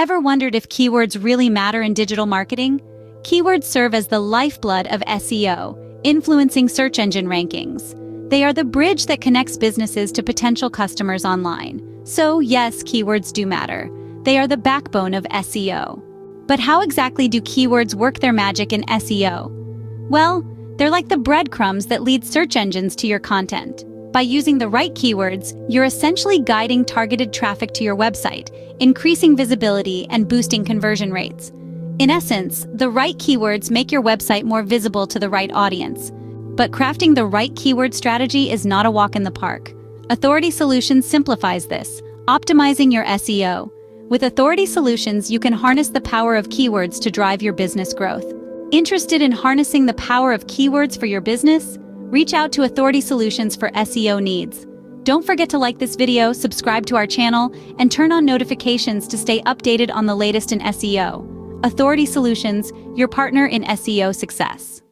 Ever wondered if keywords really matter in digital marketing? Keywords serve as the lifeblood of SEO, influencing search engine rankings. They are the bridge that connects businesses to potential customers online. So yes, keywords do matter. They are the backbone of SEO. But how exactly do keywords work their magic in SEO? Well, they're like the breadcrumbs that lead search engines to your content. By using the right keywords, you're essentially guiding targeted traffic to your website, increasing visibility and boosting conversion rates. In essence, the right keywords make your website more visible to the right audience. But crafting the right keyword strategy is not a walk in the park. Authority Solutions simplifies this, optimizing your SEO. With Authority Solutions, you can harness the power of keywords to drive your business growth. Interested in harnessing the power of keywords for your business? Reach out to Authority Solutions for SEO needs. Don't forget to like this video, subscribe to our channel, and turn on notifications to stay updated on the latest in SEO. Authority Solutions, your partner in SEO success.